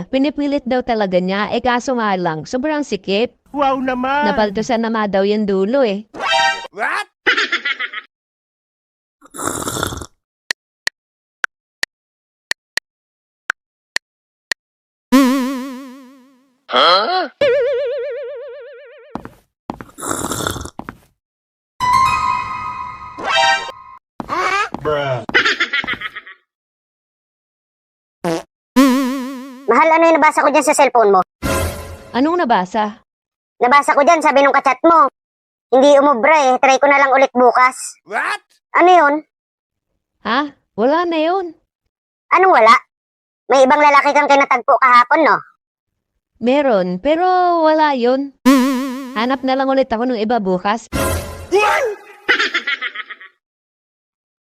Pinipilit daw talaga niya, kaso nga lang, sobrang sikip. Wow naman! Napaltusan na nga daw yung dulo What? Bruh. Mahal, ano yung nabasa ko dyan sa cellphone mo? Anong nabasa? Nabasa ko dyan, sabi nung kachat mo. Hindi umubra try ko na lang ulit bukas. What? Ano yun? Ha? Wala na yun. Anong wala? May ibang lalaki kang kinatagpo kahapon, no? Meron, pero wala yun. Hanap na lang ulit ako ng iba bukas.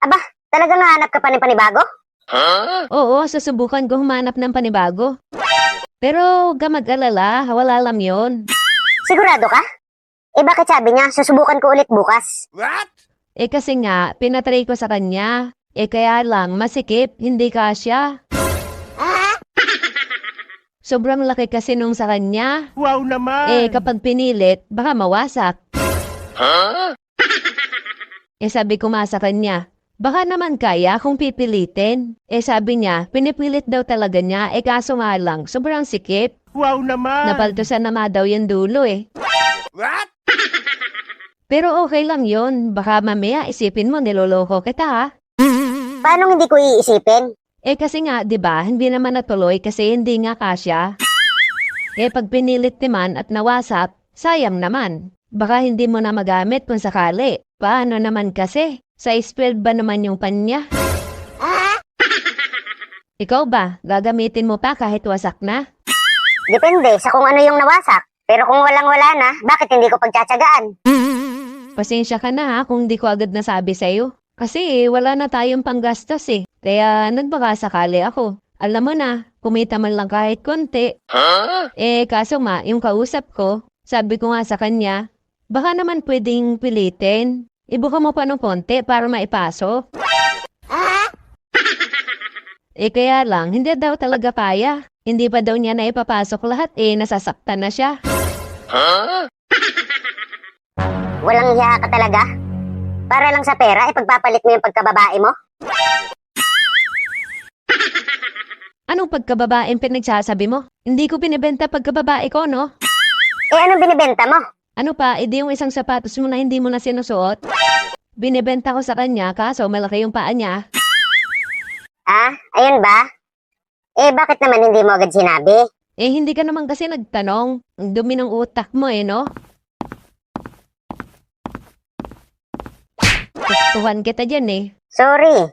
Aba, talagang hanap ka pa ng panibago? Oo, susubukan ko humanap ng panibago. Pero gamag-alala, wala lang yun. Sigurado ka? Bakit sabi niya, susubukan ko ulit bukas? What? Kasi nga, pinatry ko sa kanya. Kaya lang, masikip, hindi kasya. Sobrang laki kasi nung sa kanya. Wow naman! Kapag pinilit, baka mawasak. Sabi ko nga sa kanya, baka naman kaya kung pipilitin. Sabi niya, pinipilit daw talaga niya, kaso nga lang, sobrang sikip. Wow naman! Napaltusan na nga daw yung dulo What? Pero okay lang yun, baka mamaya isipin mo niloloko kita ha. Paano hindi ko iisipin? Kasi nga, di ba, hindi naman natuloy kasi hindi nga kasya. Pag pinilit naman at nawasak, sayang naman. Baka hindi mo na magamit kung sakali. Paano naman kasi? Size 12 ba naman yung panya? Ikaw ba, gagamitin mo pa kahit wasak na? Depende sa kung ano yung nawasak. Pero kung walang-wala na, bakit hindi ko pagtsatsagaan? Pasensya ka na ha kung di ko agad nasabi sa'yo. Kasi wala na tayong panggastos Kaya nagbaka sakali ako. Alam mo na, kumita man lang kahit konti. Kaso nga, yung kausap ko, sabi ko nga sa kanya, baka naman pwedeng pilitin. Ibuka mo pa ng konti para maipasok. Kaya lang, hindi daw talaga kaya. Hindi pa daw niya na ipapasok lahat nasasaktan na siya. Walang hiya ka talaga? Para lang sa pera, pagpapalit mo yung pagkababae mo? Anong pagkababaeng pinagsasabi mo? Hindi ko binibenta pagkababae ko, no? Anong binibenta mo? Ano pa, di yung isang sapatos mo na hindi mo na sinusuot? Binibenta ko sa kanya kaso malaki yung paa niya. Ayun ba? Bakit naman hindi mo agad sinabi? Hindi ka naman kasi nagtanong. Ang dumi ng utak mo no? Tuhan kita dyan Sorry.